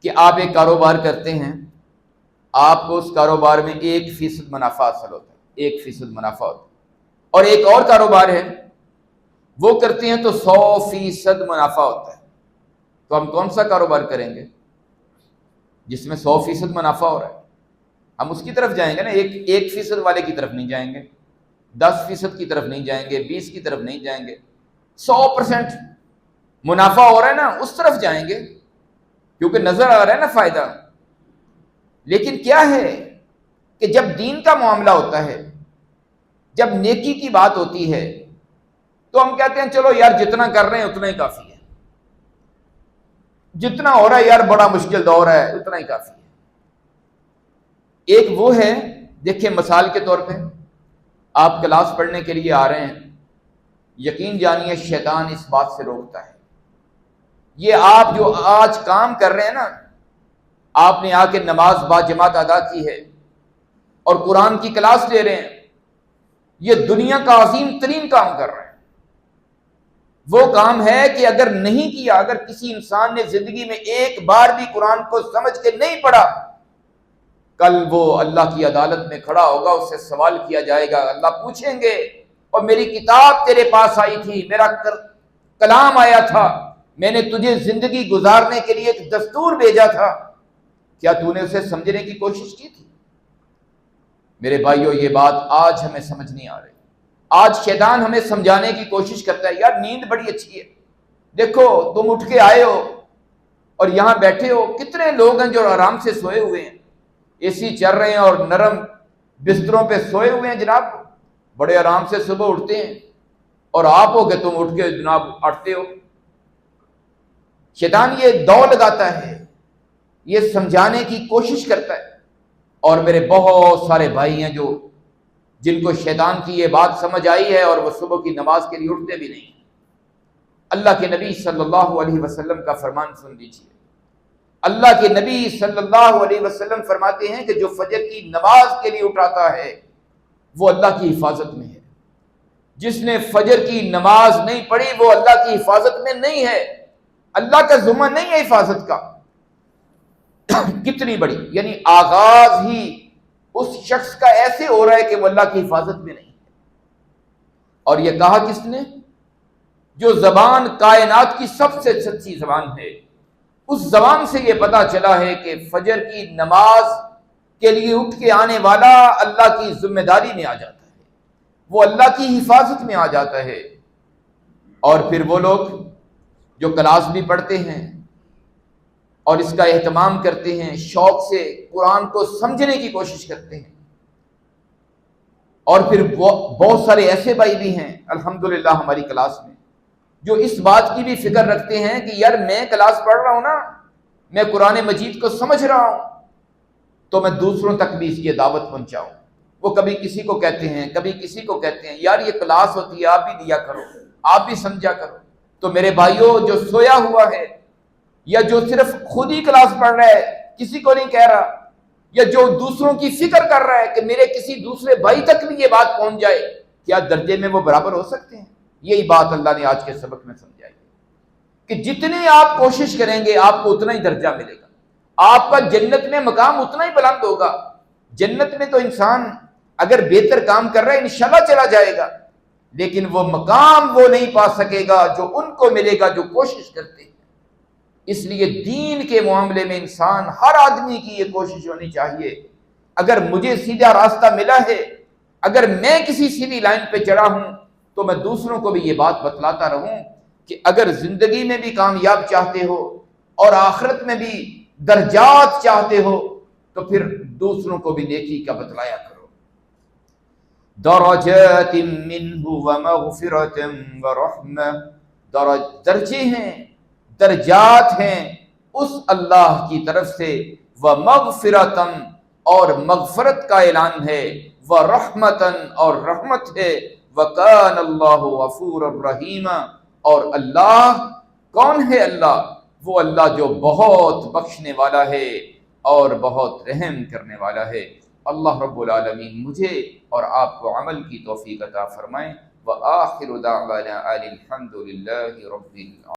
کہ آپ ایک کاروبار کرتے ہیں، آپ کو اس کاروبار میں 1% منافع حاصل ہوتا ہے، 1% منافع ہوتا ہے، اور ایک اور کاروبار ہے وہ کرتے ہیں تو 100% منافع ہوتا ہے، تو ہم کون سا کاروبار کریں گے؟ جس میں 100% منافع ہو رہا ہے، ہم اس کی طرف جائیں گے نا، 1% والے کی طرف نہیں جائیں گے، 10% کی طرف نہیں جائیں گے، 20 کی طرف نہیں جائیں گے، 100% منافع ہو رہا ہے نا اس طرف جائیں گے، کیونکہ نظر آ رہا ہے نا فائدہ۔ لیکن کیا ہے کہ جب دین کا معاملہ ہوتا ہے، جب نیکی کی بات ہوتی ہے، تو ہم کہتے ہیں چلو یار جتنا کر رہے ہیں اتنا ہی کافی ہے، جتنا ہو رہا ہے یار بڑا مشکل دور ہے اتنا ہی کافی ہے۔ ایک وہ ہے، دیکھیں مثال کے طور پہ آپ کلاس پڑھنے کے لیے آ رہے ہیں، یقین جانیے شیطان اس بات سے روکتا ہے، یہ آپ جو آج کام کر رہے ہیں نا، آپ نے آ کے نماز با جماعت ادا کی ہے اور قرآن کی کلاس لے رہے ہیں، یہ دنیا کا عظیم ترین کام کر رہے ہیں۔ وہ کام ہے کہ اگر نہیں کیا، اگر کسی انسان نے زندگی میں ایک بار بھی قرآن کو سمجھ کے نہیں پڑھا، کل وہ اللہ کی عدالت میں کھڑا ہوگا، اس سے سوال کیا جائے گا، اللہ پوچھیں گے اور میری کتاب تیرے پاس آئی تھی، میرا کلام آیا تھا، میں نے تجھے زندگی گزارنے کے لیے ایک دستور بھیجا تھا، کیا تو نے اسے سمجھنے کی کوشش کی تھی؟ میرے بھائیو یہ بات آج ہمیں سمجھ نہیں آ رہی۔ آج شیطان ہمیں سمجھانے کی کوشش کرتا ہے، یار نیند بڑی اچھی ہے، دیکھو تم اٹھ کے آئے ہو اور یہاں بیٹھے ہو، کتنے لوگ ہیں جو آرام سے سوئے ہوئے ہیں، اے سی چل رہے ہیں اور نرم بستروں پہ سوئے ہوئے ہیں جناب، بڑے آرام سے صبح اٹھتے ہیں، اور آپ ہو کہ تم اٹھ کے جناب اٹھتے ہو۔ شیطان یہ دوڑ لگاتا ہے، یہ سمجھانے کی کوشش کرتا ہے، اور میرے بہت سارے بھائی ہیں جو جن کو شیطان کی یہ بات سمجھ آئی ہے اور وہ صبح کی نماز کے لیے اٹھتے بھی نہیں۔ اللہ کے نبی صلی اللہ علیہ وسلم کا فرمان سن لیجیے، اللہ کے نبی صلی اللہ علیہ وسلم فرماتے ہیں کہ جو فجر کی نماز کے لیے اٹھاتا ہے وہ اللہ کی حفاظت میں ہے، جس نے فجر کی نماز نہیں پڑھی وہ اللہ کی حفاظت میں نہیں ہے، اللہ کا ذمہ نہیں ہے حفاظت کا۔ کتنی بڑی، یعنی آغاز ہی اس شخص کا ایسے ہو رہا ہے کہ وہ اللہ کی حفاظت میں نہیں ہے۔ اور یہ کہا کس نے؟ جو زبان کائنات کی سب سے سچی زبان ہے، اس زبان سے یہ پتا چلا ہے کہ فجر کی نماز کے لیے اٹھ کے آنے والا اللہ کی ذمہ داری میں آ جاتا ہے، وہ اللہ کی حفاظت میں آ جاتا ہے۔ اور پھر وہ لوگ جو کلاس بھی پڑھتے ہیں اور اس کا اہتمام کرتے ہیں، شوق سے قرآن کو سمجھنے کی کوشش کرتے ہیں، اور پھر بہت سارے ایسے بھائی بھی ہیں الحمدللہ ہماری کلاس میں جو اس بات کی بھی فکر رکھتے ہیں کہ یار میں کلاس پڑھ رہا ہوں نا، میں قرآن مجید کو سمجھ رہا ہوں، تو میں دوسروں تک بھی اس کی دعوت پہنچاؤں۔ وہ کبھی کسی کو کہتے ہیں، کبھی کسی کو کہتے ہیں، یار یہ کلاس ہوتی ہے آپ بھی دیا کرو، آپ بھی سمجھا کرو۔ تو میرے بھائیوں، جو سویا ہوا ہے یا جو صرف خود ہی کلاس پڑھ رہا ہے، کسی کو نہیں کہہ رہا، یا جو دوسروں کی فکر کر رہا ہے کہ میرے کسی دوسرے بھائی تک بھی یہ بات پہنچ جائے، کیا درجے میں وہ برابر ہو سکتے ہیں؟ یہی بات اللہ نے آج کے سبق میں سمجھائی کہ جتنی آپ کوشش کریں گے آپ کو اتنا ہی درجہ ملے گا، آپ کا جنت میں مقام اتنا ہی بلند ہوگا۔ جنت میں تو انسان اگر بہتر کام کر رہا ہے انشاءاللہ چلا جائے گا، لیکن وہ مقام وہ نہیں پا سکے گا جو ان کو ملے گا جو کوشش کرتے ہیں۔ اس لیے دین کے معاملے میں انسان، ہر آدمی کی یہ کوشش ہونی چاہیے، اگر مجھے سیدھا راستہ ملا ہے، اگر میں کسی سیدھی لائن پہ چڑھا ہوں، تو میں دوسروں کو بھی یہ بات بتلاتا رہوں کہ اگر زندگی میں بھی کامیاب چاہتے ہو اور آخرت میں بھی درجات چاہتے ہو تو پھر دوسروں کو بھی نیکی کا بتلایا کرو۔ درجات منہ ومغفرۃ ورحمہ، درجے ہیں، درجات ہیں اس اللہ کی طرف سے، ومغفرۃ اور مغفرت کا اعلان ہے، ورحمۃ اور رحمت ہے، وکان اللہ غفورا رحیما، اور اللہ کون ہے؟ اللہ وہ اللہ جو بہت بخشنے والا ہے اور بہت رحم کرنے والا ہے۔ اللہ رب العالمین مجھے اور آپ کو عمل کی توفیق عطا فرمائیں۔ وآخر دعوانا ان الحمد للہ رب العالمین۔